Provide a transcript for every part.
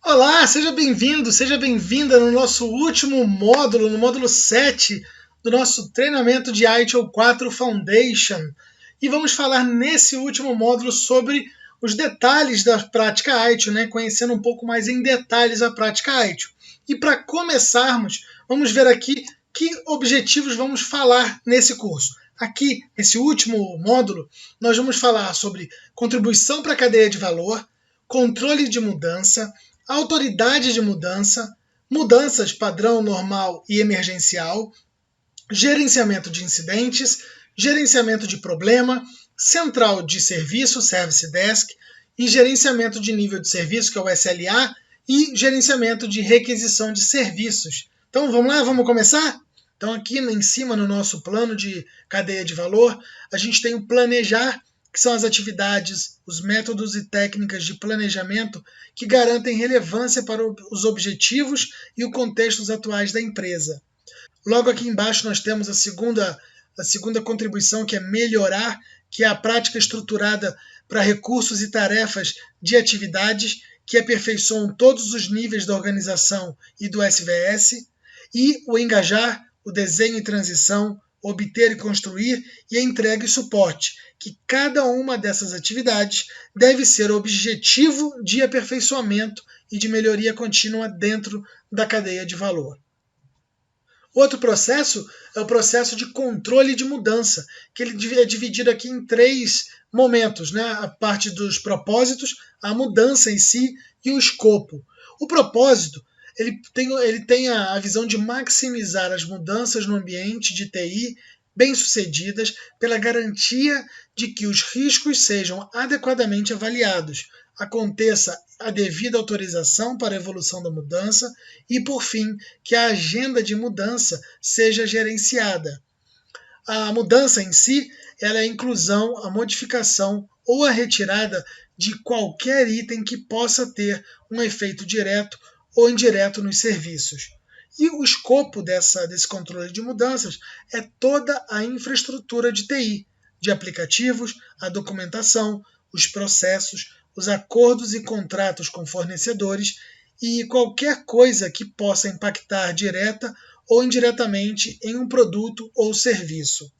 Olá, seja bem-vindo, seja bem-vinda no nosso último módulo, no módulo 7 do nosso treinamento de ITIL 4 Foundation. E vamos falar nesse último módulo sobre os detalhes da prática ITIL, conhecendo um pouco mais em detalhes a prática ITIL. E para começarmos, vamos ver aqui que objetivos vamos falar nesse curso. Aqui, nesse último módulo, nós vamos falar sobre contribuição para a cadeia de valor, controle de mudança, autoridade de mudança, mudanças padrão, normal e emergencial, gerenciamento de incidentes, gerenciamento de problema, central de serviço, Service Desk, e gerenciamento de nível de serviço, que é o SLA, e gerenciamento de requisição de serviços. Então vamos lá, vamos começar? Então aqui em cima no nosso plano de cadeia de valor, a gente tem o planejar, que são as atividades, os métodos e técnicas de planejamento que garantem relevância para os objetivos e os contextos atuais da empresa. Logo aqui embaixo nós temos a segunda contribuição, que é melhorar, que é a prática estruturada para recursos e tarefas de atividades que aperfeiçoam todos os níveis da organização e do SVS, e o engajar, o desenho e transição, obter e construir, e a entrega e suporte, que cada uma dessas atividades deve ser objetivo de aperfeiçoamento e de melhoria contínua dentro da cadeia de valor. Outro processo é o processo de controle de mudança, que ele é dividido aqui em 3 momentos, a parte dos propósitos, a mudança em si e o escopo. O propósito ele tem a visão de maximizar as mudanças no ambiente de TI bem-sucedidas pela garantia de que os riscos sejam adequadamente avaliados, aconteça a devida autorização para a evolução da mudança e, por fim, que a agenda de mudança seja gerenciada. A mudança em si ela é a inclusão, a modificação ou a retirada de qualquer item que possa ter um efeito direto ou indireto nos serviços. E o escopo desse controle de mudanças é toda a infraestrutura de TI, de aplicativos, a documentação, os processos, os acordos e contratos com fornecedores e qualquer coisa que possa impactar direta ou indiretamente em um produto ou serviço.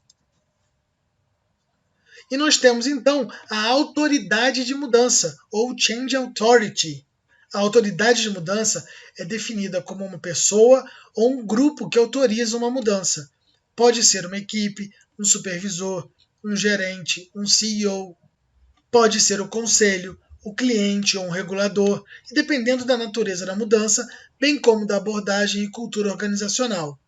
E nós temos então a autoridade de mudança, ou Change Authority. A autoridade de mudança é definida como uma pessoa ou um grupo que autoriza uma mudança. Pode ser uma equipe, um supervisor, um gerente, um CEO. Pode ser o conselho, o cliente ou um regulador, e dependendo da natureza da mudança, bem como da abordagem e cultura organizacional.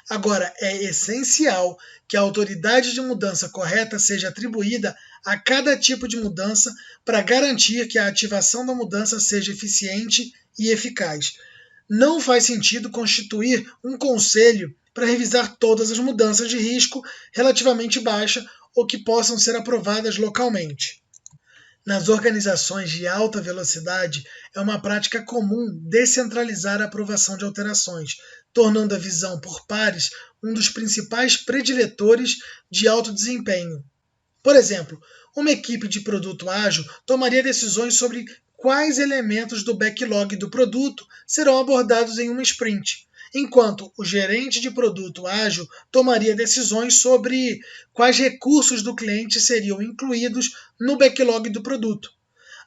Agora, é essencial que a autoridade de mudança correta seja atribuída a cada tipo de mudança para garantir que a ativação da mudança seja eficiente e eficaz. Não faz sentido constituir um conselho para revisar todas as mudanças de risco relativamente baixa ou que possam ser aprovadas localmente. Nas organizações de alta velocidade, é uma prática comum descentralizar a aprovação de alterações, tornando a visão por pares um dos principais prediletores de alto desempenho. Por exemplo, uma equipe de produto ágil tomaria decisões sobre quais elementos do backlog do produto serão abordados em uma sprint, enquanto o gerente de produto ágil tomaria decisões sobre quais recursos do cliente seriam incluídos no backlog do produto.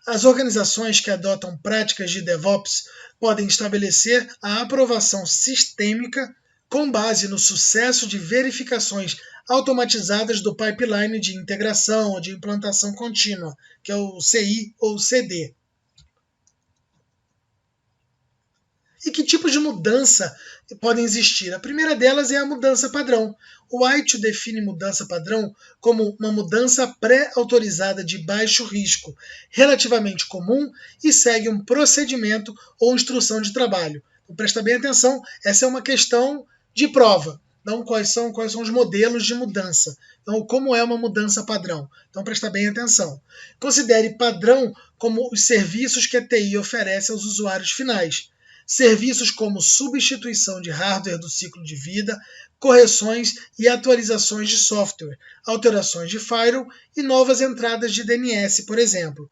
As organizações que adotam práticas de DevOps podem estabelecer a aprovação sistêmica com base no sucesso de verificações automatizadas do pipeline de integração ou de implantação contínua, que é o CI ou CD. E que tipos de mudança podem existir? A primeira delas é a mudança padrão. O ITIL define mudança padrão como uma mudança pré-autorizada de baixo risco, relativamente comum e segue um procedimento ou instrução de trabalho. Então, presta bem atenção, essa é uma questão de prova. Então, quais são os modelos de mudança? Então, como é uma mudança padrão? Então, presta bem atenção. Considere padrão como os serviços que a TI oferece aos usuários finais. Serviços como substituição de hardware do ciclo de vida, correções e atualizações de software, alterações de firewall e novas entradas de DNS, por exemplo.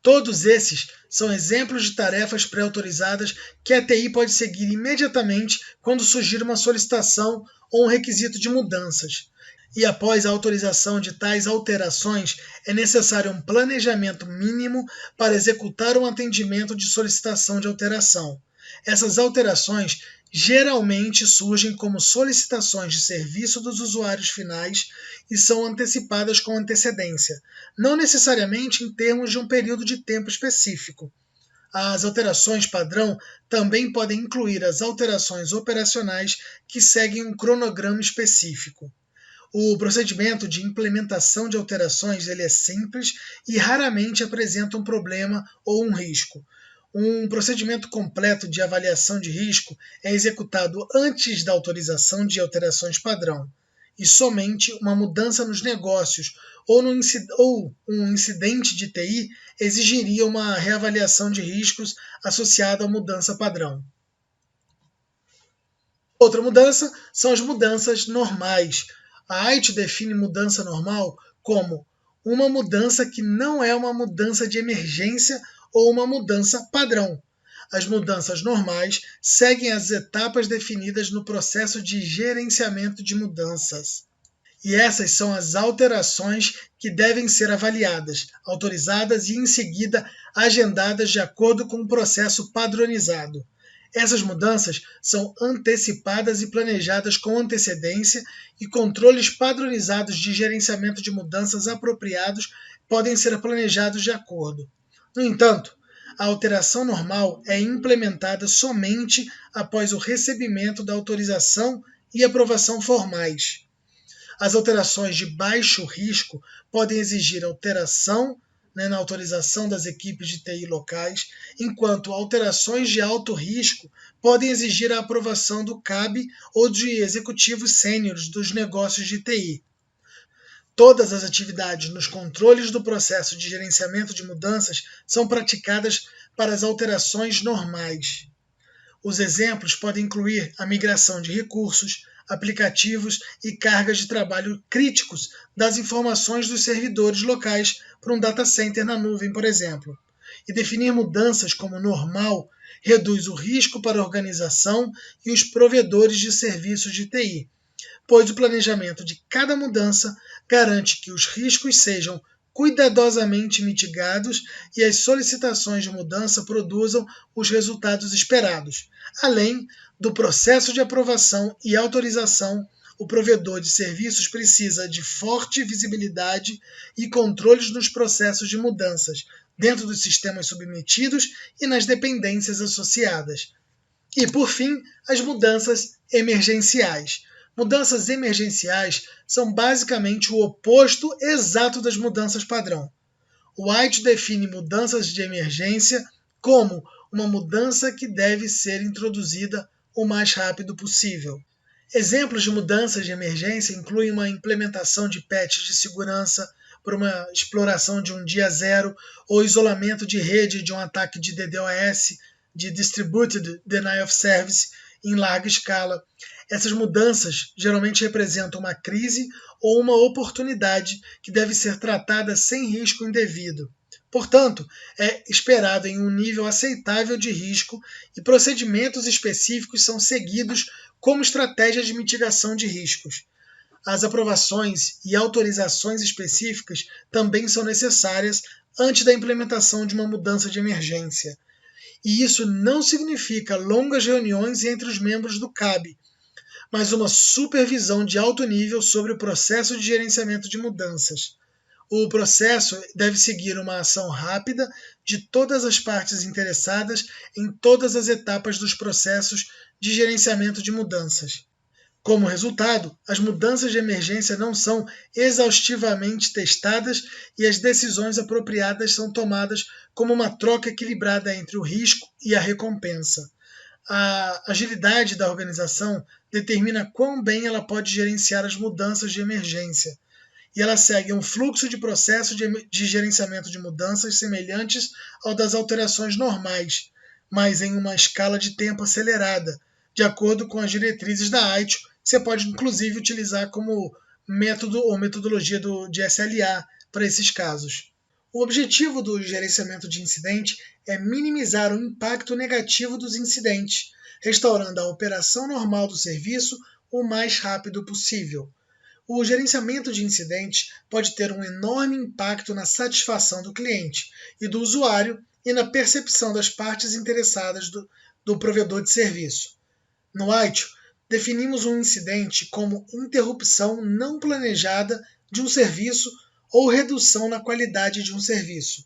Todos esses são exemplos de tarefas pré-autorizadas que a TI pode seguir imediatamente quando surgir uma solicitação ou um requisito de mudanças. E após a autorização de tais alterações, é necessário um planejamento mínimo para executar um atendimento de solicitação de alteração. Essas alterações geralmente surgem como solicitações de serviço dos usuários finais e são antecipadas com antecedência, não necessariamente em termos de um período de tempo específico. As alterações padrão também podem incluir as alterações operacionais que seguem um cronograma específico. O procedimento de implementação de alterações ele é simples e raramente apresenta um problema ou um risco. Um procedimento completo de avaliação de risco é executado antes da autorização de alterações padrão, e somente uma mudança nos negócios ou um incidente de TI exigiria uma reavaliação de riscos associada à mudança padrão. Outra mudança são as mudanças normais. A AITO define mudança normal como uma mudança que não é uma mudança de emergência ou uma mudança padrão. As mudanças normais seguem as etapas definidas no processo de gerenciamento de mudanças. E essas são as alterações que devem ser avaliadas, autorizadas e, em seguida, agendadas de acordo com o processo padronizado. Essas mudanças são antecipadas e planejadas com antecedência e controles padronizados de gerenciamento de mudanças apropriados podem ser planejados de acordo. No entanto, a alteração normal é implementada somente após o recebimento da autorização e aprovação formais. As alterações de baixo risco podem exigir alteração na autorização das equipes de TI locais, enquanto alterações de alto risco podem exigir a aprovação do CAB ou de executivos sêniores dos negócios de TI. Todas as atividades nos controles do processo de gerenciamento de mudanças são praticadas para as alterações normais. Os exemplos podem incluir a migração de recursos, aplicativos e cargas de trabalho críticos das informações dos servidores locais para um data center na nuvem, por exemplo. E definir mudanças como normal reduz o risco para a organização e os provedores de serviços de TI, pois o planejamento de cada mudança garante que os riscos sejam cuidadosamente mitigados e as solicitações de mudança produzam os resultados esperados. Além do processo de aprovação e autorização, o provedor de serviços precisa de forte visibilidade e controles nos processos de mudanças, dentro dos sistemas submetidos e nas dependências associadas. E, por fim, as mudanças emergenciais. Mudanças emergenciais são basicamente o oposto exato das mudanças padrão. O AITO define mudanças de emergência como uma mudança que deve ser introduzida o mais rápido possível. Exemplos de mudanças de emergência incluem uma implementação de patches de segurança por uma exploração de um dia zero ou isolamento de rede de um ataque de DDoS, de Distributed Denial of Service, em larga escala. Essas mudanças geralmente representam uma crise ou uma oportunidade que deve ser tratada sem risco indevido. Portanto, é esperado em um nível aceitável de risco e procedimentos específicos são seguidos como estratégia de mitigação de riscos. As aprovações e autorizações específicas também são necessárias antes da implementação de uma mudança de emergência. E isso não significa longas reuniões entre os membros do CAB, mas uma supervisão de alto nível sobre o processo de gerenciamento de mudanças. O processo deve seguir uma ação rápida de todas as partes interessadas em todas as etapas dos processos de gerenciamento de mudanças. Como resultado, as mudanças de emergência não são exaustivamente testadas e as decisões apropriadas são tomadas como uma troca equilibrada entre o risco e a recompensa. A agilidade da organização determina quão bem ela pode gerenciar as mudanças de emergência, e ela segue um fluxo de processo de gerenciamento de mudanças semelhantes ao das alterações normais, mas em uma escala de tempo acelerada, de acordo com as diretrizes da AITO, que você pode inclusive utilizar como método ou metodologia de SLA para esses casos. O objetivo do gerenciamento de incidente é minimizar o impacto negativo dos incidentes, restaurando a operação normal do serviço o mais rápido possível. O gerenciamento de incidentes pode ter um enorme impacto na satisfação do cliente e do usuário e na percepção das partes interessadas do provedor de serviço. No ITIL, definimos um incidente como interrupção não planejada de um serviço ou redução na qualidade de um serviço.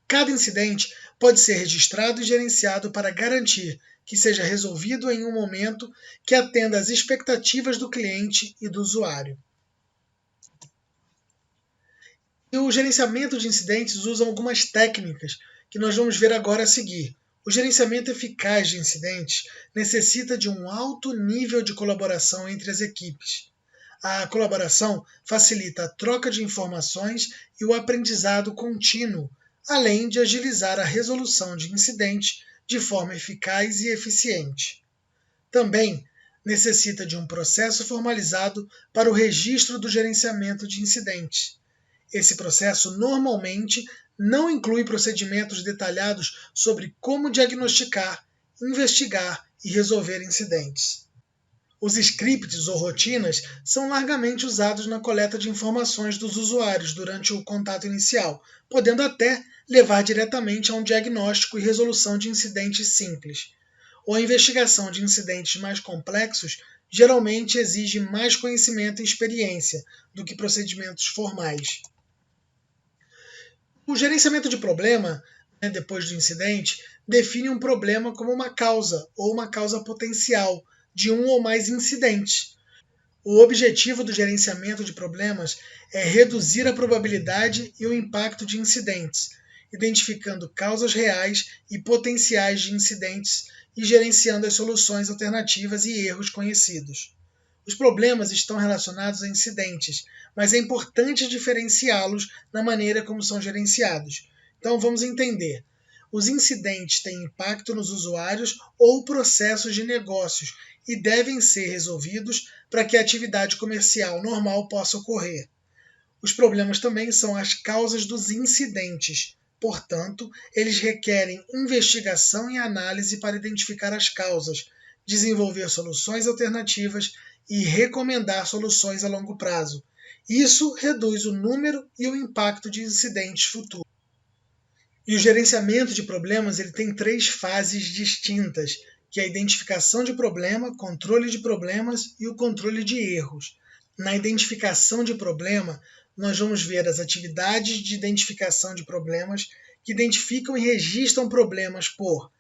Cada incidente pode ser registrado e gerenciado para garantir que seja resolvido em um momento que atenda às expectativas do cliente e do usuário. E o gerenciamento de incidentes usa algumas técnicas que nós vamos ver agora a seguir. O gerenciamento eficaz de incidentes necessita de um alto nível de colaboração entre as equipes. A colaboração facilita a troca de informações e o aprendizado contínuo, além de agilizar a resolução de incidentes de forma eficaz e eficiente. Também necessita de um processo formalizado para o registro do gerenciamento de incidentes. Esse processo normalmente não inclui procedimentos detalhados sobre como diagnosticar, investigar e resolver incidentes. Os scripts ou rotinas são largamente usados na coleta de informações dos usuários durante o contato inicial, podendo até levar diretamente a um diagnóstico e resolução de incidentes simples. Ou a investigação de incidentes mais complexos geralmente exige mais conhecimento e experiência do que procedimentos formais. O gerenciamento de problema, depois do incidente, define um problema como uma causa ou uma causa potencial de um ou mais incidentes. O objetivo do gerenciamento de problemas é reduzir a probabilidade e o impacto de incidentes, identificando causas reais e potenciais de incidentes e gerenciando as soluções alternativas e erros conhecidos. Os problemas estão relacionados a incidentes, mas é importante diferenciá-los na maneira como são gerenciados. Então vamos entender. Os incidentes têm impacto nos usuários ou processos de negócios e devem ser resolvidos para que a atividade comercial normal possa ocorrer. Os problemas também são as causas dos incidentes. Portanto, eles requerem investigação e análise para identificar as causas, desenvolver soluções alternativas e recomendar soluções a longo prazo. Isso reduz o número e o impacto de incidentes futuros. E o gerenciamento de problemas ele tem 3 fases distintas, que é a identificação de problema, controle de problemas e o controle de erros. Na identificação de problema, nós vamos ver as atividades de identificação de problemas que identificam e registram problemas por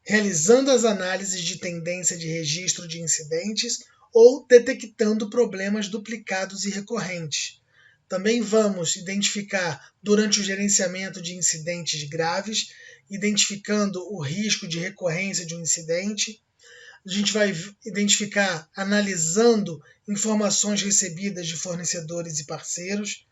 realizando as análises de tendência de registro de incidentes ou detectando problemas duplicados e recorrentes. Também vamos identificar, durante o gerenciamento de incidentes graves, identificando o risco de recorrência de um incidente. A gente vai identificar analisando informações recebidas de fornecedores e parceiros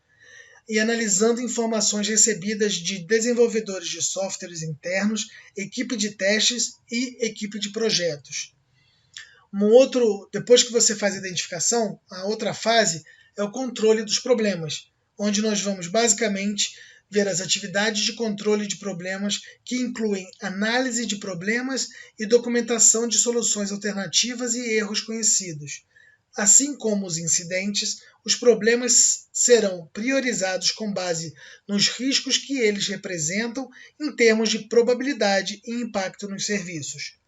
e analisando informações recebidas de desenvolvedores de softwares internos, equipe de testes e equipe de projetos. Depois que você faz a identificação, a outra fase é o controle dos problemas, onde nós vamos basicamente ver as atividades de controle de problemas que incluem análise de problemas e documentação de soluções alternativas e erros conhecidos. Assim como os incidentes, os problemas serão priorizados com base nos riscos que eles representam em termos de probabilidade e impacto nos serviços.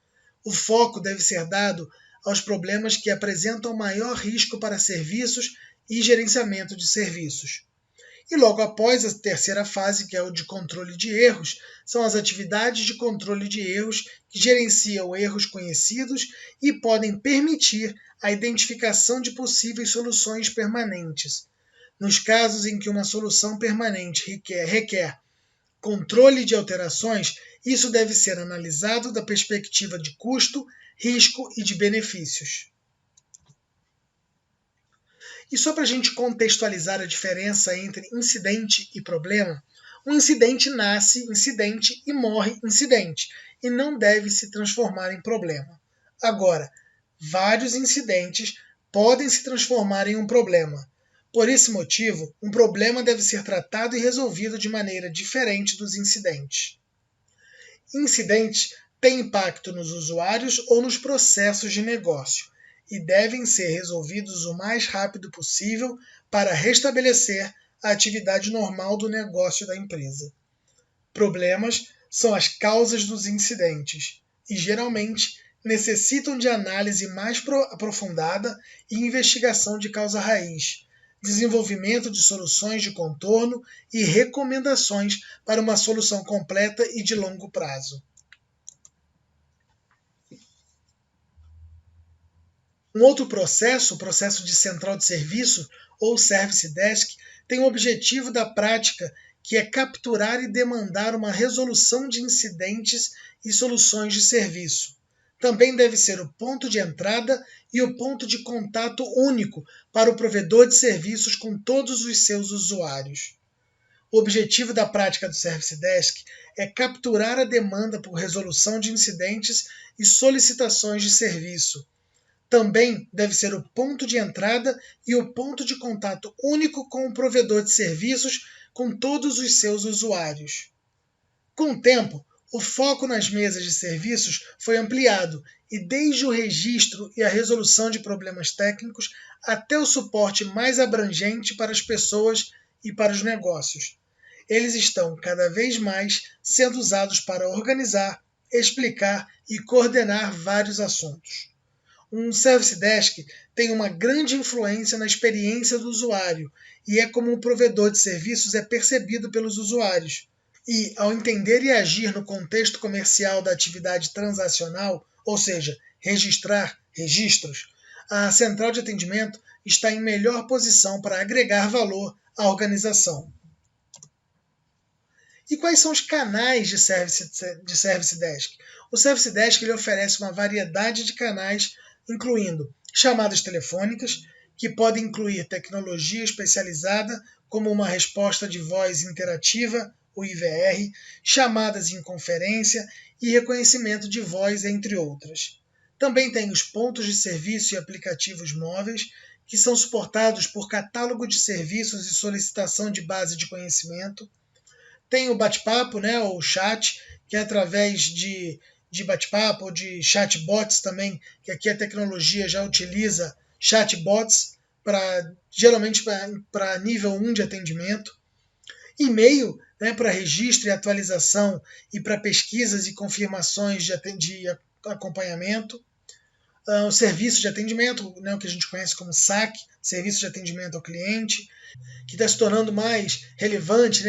O foco deve ser dado aos problemas que apresentam maior risco para serviços e gerenciamento de serviços. E logo após a terceira fase, que é o de controle de erros, são as atividades de controle de erros que gerenciam erros conhecidos e podem permitir a identificação de possíveis soluções permanentes. Nos casos em que uma solução permanente requer controle de alterações, isso deve ser analisado da perspectiva de custo, risco e de benefícios. E só para a gente contextualizar a diferença entre incidente e problema, um incidente nasce incidente e morre incidente, e não deve se transformar em problema. Agora, vários incidentes podem se transformar em um problema. Por esse motivo, um problema deve ser tratado e resolvido de maneira diferente dos incidentes. Incidentes têm impacto nos usuários ou nos processos de negócio e devem ser resolvidos o mais rápido possível para restabelecer a atividade normal do negócio da empresa. Problemas são as causas dos incidentes e, geralmente, necessitam de análise mais aprofundada e investigação de causa raiz, desenvolvimento de soluções de contorno e recomendações para uma solução completa e de longo prazo. Um outro processo, o processo de central de serviço ou Service Desk, tem o objetivo da prática que é capturar e demandar uma resolução de incidentes e soluções de serviço. Também deve ser o ponto de entrada e o ponto de contato único para o provedor de serviços com todos os seus usuários. O objetivo da prática do Service Desk é capturar a demanda por resolução de incidentes e solicitações de serviço. Também deve ser o ponto de entrada e o ponto de contato único com o provedor de serviços com todos os seus usuários. Com o tempo, o foco nas mesas de serviços foi ampliado e desde o registro e a resolução de problemas técnicos até o suporte mais abrangente para as pessoas e para os negócios. Eles estão cada vez mais sendo usados para organizar, explicar e coordenar vários assuntos. Um Service Desk tem uma grande influência na experiência do usuário e é como um provedor de serviços é percebido pelos usuários. E, ao entender e agir no contexto comercial da atividade transacional, ou seja, registrar registros, a central de atendimento está em melhor posição para agregar valor à organização. E quais são os canais de Service Desk? O Service Desk ele oferece uma variedade de canais, incluindo chamadas telefônicas, que podem incluir tecnologia especializada, como uma resposta de voz interativa, o IVR, chamadas em conferência e reconhecimento de voz, entre outras. Também tem os pontos de serviço e aplicativos móveis, que são suportados por catálogo de serviços e solicitação de base de conhecimento. Tem o bate-papo, ou chat, que é através de bate-papo ou de chatbots também, que aqui a tecnologia já utiliza chatbots, geralmente para nível 1 de atendimento. E-mail, para registro e atualização e para pesquisas e confirmações de acompanhamento. O serviço de atendimento, o que a gente conhece como SAC, Serviço de Atendimento ao Cliente, que está se tornando mais relevante,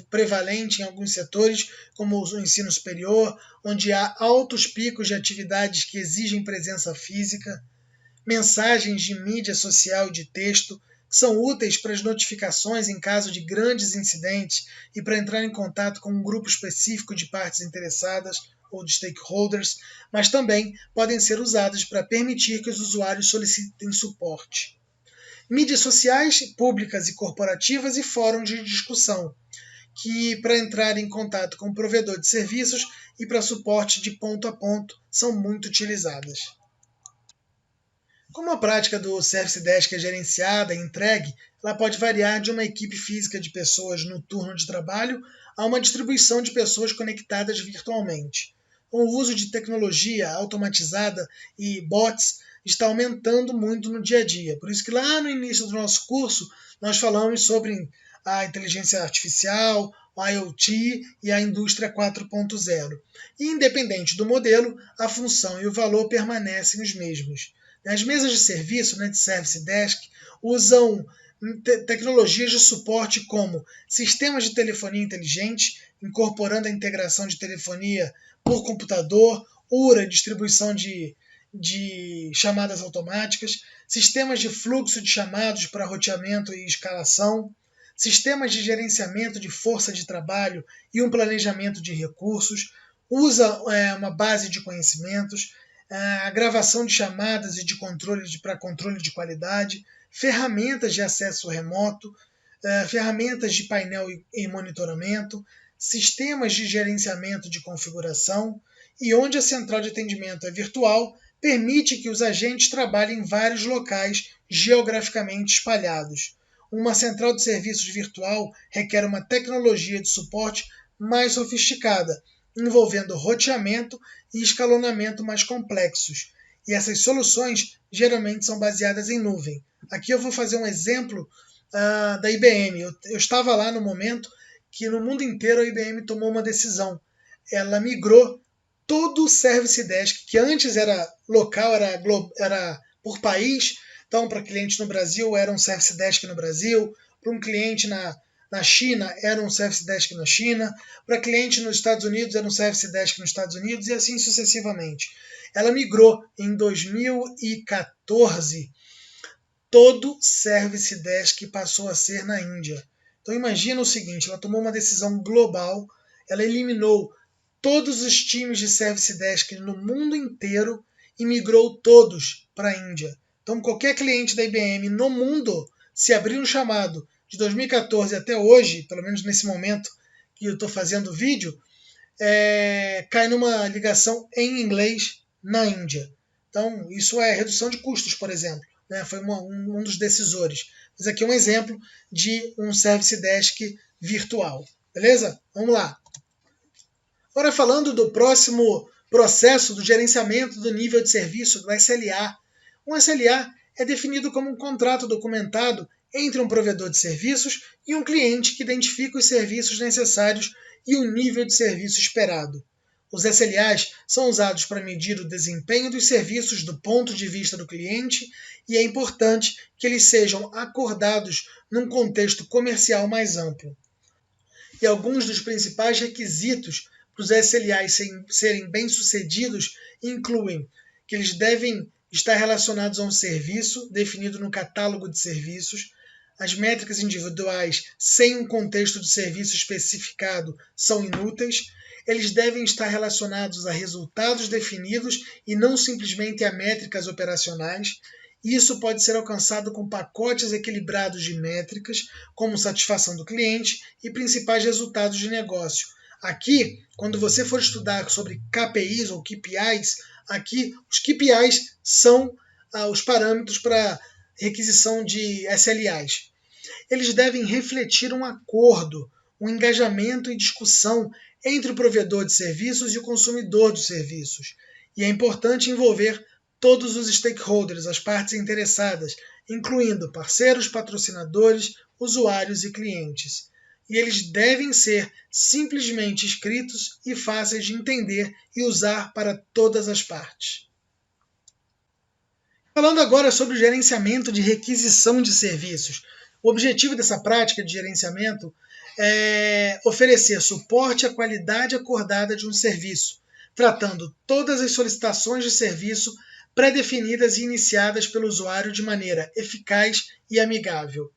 prevalente em alguns setores, como o ensino superior, onde há altos picos de atividades que exigem presença física. Mensagens de mídia social e de texto, que são úteis para as notificações em caso de grandes incidentes e para entrar em contato com um grupo específico de partes interessadas ou de stakeholders, mas também podem ser usadas para permitir que os usuários solicitem suporte. Mídias sociais, públicas e corporativas e fóruns de discussão, que para entrar em contato com o provedor de serviços e para suporte de ponto a ponto são muito utilizadas. Como a prática do Service Desk é gerenciada e entregue, ela pode variar de uma equipe física de pessoas no turno de trabalho a uma distribuição de pessoas conectadas virtualmente. O uso de tecnologia automatizada e bots está aumentando muito no dia a dia. Por isso que lá no início do nosso curso nós falamos sobre a inteligência artificial, o IoT e a indústria 4.0. E independente do modelo, a função e o valor permanecem os mesmos. As mesas de serviço, de Service Desk, usam tecnologias de suporte como sistemas de telefonia inteligente, incorporando a integração de telefonia por computador, URA, distribuição de chamadas automáticas, sistemas de fluxo de chamados para roteamento e escalação, sistemas de gerenciamento de força de trabalho e um planejamento de recursos, usa uma base de conhecimentos, a gravação de chamadas e para controle de qualidade, ferramentas de acesso remoto, ferramentas de painel e monitoramento, sistemas de gerenciamento de configuração, e onde a central de atendimento é virtual, permite que os agentes trabalhem em vários locais geograficamente espalhados. uma central de serviços virtual requer uma tecnologia de suporte mais sofisticada, envolvendo roteamento e escalonamento mais complexos. E essas soluções geralmente são baseadas em nuvem. Aqui eu vou fazer um exemplo da IBM. Eu estava lá no momento que no mundo inteiro a IBM tomou uma decisão. Ela migrou todo o Service Desk, que antes era local, era por país. Então, para cliente no Brasil, era um Service Desk no Brasil. Para um cliente na China, era um Service Desk na China. Para cliente nos Estados Unidos, era um Service Desk nos Estados Unidos, e assim sucessivamente. Ela migrou em 2014. Todo Service Desk passou a ser na Índia. Então imagina o seguinte, ela tomou uma decisão global, ela eliminou todos os times de Service Desk no mundo inteiro e migrou todos para a Índia. Então qualquer cliente da IBM no mundo, se abrir um chamado de 2014 até hoje, pelo menos nesse momento que eu estou fazendo o vídeo, cai numa ligação em inglês na Índia. Então isso é redução de custos, por exemplo. Foi um dos decisores. Mas aqui é um exemplo de um Service Desk virtual. Beleza? Vamos lá. Agora falando do próximo processo do gerenciamento do nível de serviço, do SLA. Um SLA é definido como um contrato documentado entre um provedor de serviços e um cliente que identifica os serviços necessários e o nível de serviço esperado. Os SLAs são usados para medir o desempenho dos serviços do ponto de vista do cliente e é importante que eles sejam acordados num contexto comercial mais amplo. E alguns dos principais requisitos para os SLAs serem bem-sucedidos incluem que eles devem estar relacionados a um serviço definido no catálogo de serviços. As métricas individuais sem um contexto de serviço especificado são inúteis. Eles devem estar relacionados a resultados definidos e não simplesmente a métricas operacionais. Isso pode ser alcançado com pacotes equilibrados de métricas, como satisfação do cliente e principais resultados de negócio. Aqui, quando você for estudar sobre KPIs ou KPIs, aqui os KPIs são os parâmetros para requisição de SLAs. Eles devem refletir um acordo, um engajamento e discussão entre o provedor de serviços e o consumidor dos serviços. E é importante envolver todos os stakeholders, as partes interessadas, incluindo parceiros, patrocinadores, usuários e clientes. E eles devem ser simplesmente escritos e fáceis de entender e usar para todas as partes. Falando agora sobre o gerenciamento de requisição de serviços. O objetivo dessa prática de gerenciamento é oferecer suporte à qualidade acordada de um serviço, tratando todas as solicitações de serviço pré-definidas e iniciadas pelo usuário de maneira eficaz e amigável.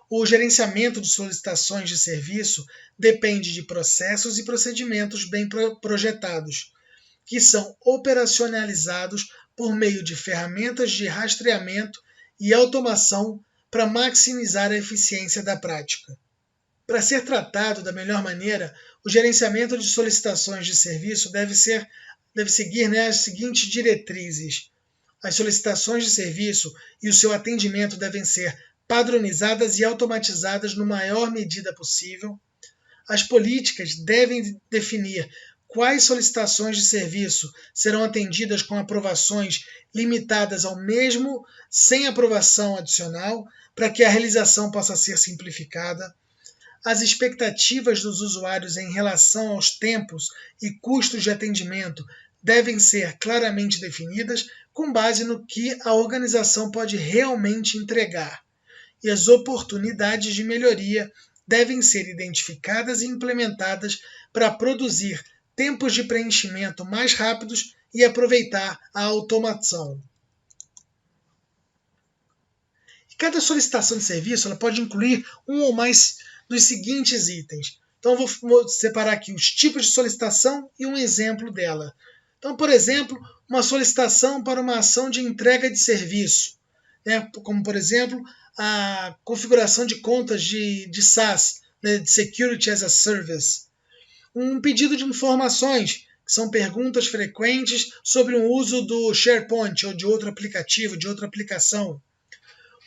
O gerenciamento de solicitações de serviço depende de processos e procedimentos bem projetados, que são operacionalizados por meio de ferramentas de rastreamento e automação para maximizar a eficiência da prática. Para ser tratado da melhor maneira, o gerenciamento de solicitações de serviço deve seguir as seguintes diretrizes. As solicitações de serviço e o seu atendimento devem ser padronizadas e automatizadas na maior medida possível. As políticas devem definir quais solicitações de serviço serão atendidas com aprovações limitadas ao mesmo, sem aprovação adicional, para que a realização possa ser simplificada. As expectativas dos usuários em relação aos tempos e custos de atendimento devem ser claramente definidas com base no que a organização pode realmente entregar. E as oportunidades de melhoria devem ser identificadas e implementadas para produzir tempos de preenchimento mais rápidos e aproveitar a automação. E cada solicitação de serviço ela pode incluir um ou mais dos seguintes itens. Então eu vou separar aqui os tipos de solicitação e um exemplo dela. Então, por exemplo, uma solicitação para uma ação de entrega de serviço, como por exemplo a configuração de contas de SaaS, de Security as a Service. Um pedido de informações, que são perguntas frequentes sobre o uso do SharePoint ou de outro aplicativo, de outra aplicação.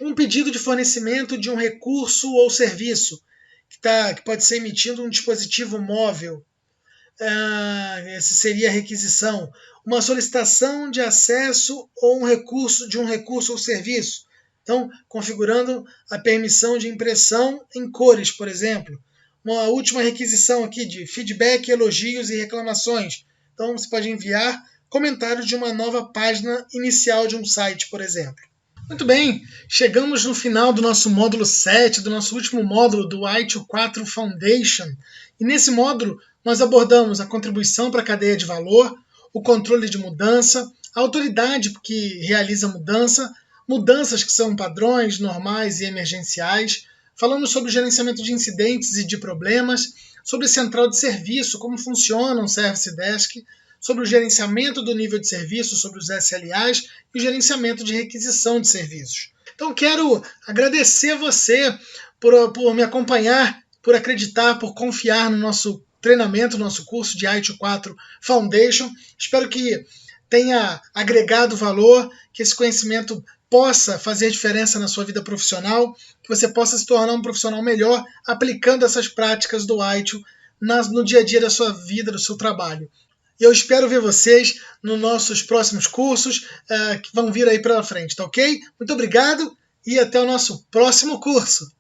um pedido de fornecimento de um recurso ou serviço, que pode ser emitindo um dispositivo móvel. Esse seria a requisição. Uma solicitação de acesso ou de um recurso ou serviço. Então, configurando a permissão de impressão em cores, por exemplo. Uma última requisição aqui de feedback, elogios e reclamações. Então, você pode enviar comentários de uma nova página inicial de um site, por exemplo. Muito bem, chegamos no final do nosso módulo 7, do nosso último módulo do ITIL 4 Foundation. E nesse módulo, nós abordamos a contribuição para a cadeia de valor, o controle de mudança, a autoridade que realiza mudança, mudanças que são padrões, normais e emergenciais. Falamos sobre o gerenciamento de incidentes e de problemas, sobre a central de serviço, como funciona um Service Desk, sobre o gerenciamento do nível de serviço, sobre os SLAs e o gerenciamento de requisição de serviços. Então quero agradecer você por me acompanhar, por acreditar, por confiar no nosso treinamento, no nosso curso de ITIL 4 Foundation. Espero que tenha agregado valor, que esse conhecimento possa fazer diferença na sua vida profissional, que você possa se tornar um profissional melhor aplicando essas práticas do ITIL no dia a dia da sua vida, do seu trabalho. E eu espero ver vocês nos nossos próximos cursos que vão vir aí pela frente, tá ok? Muito obrigado e até o nosso próximo curso!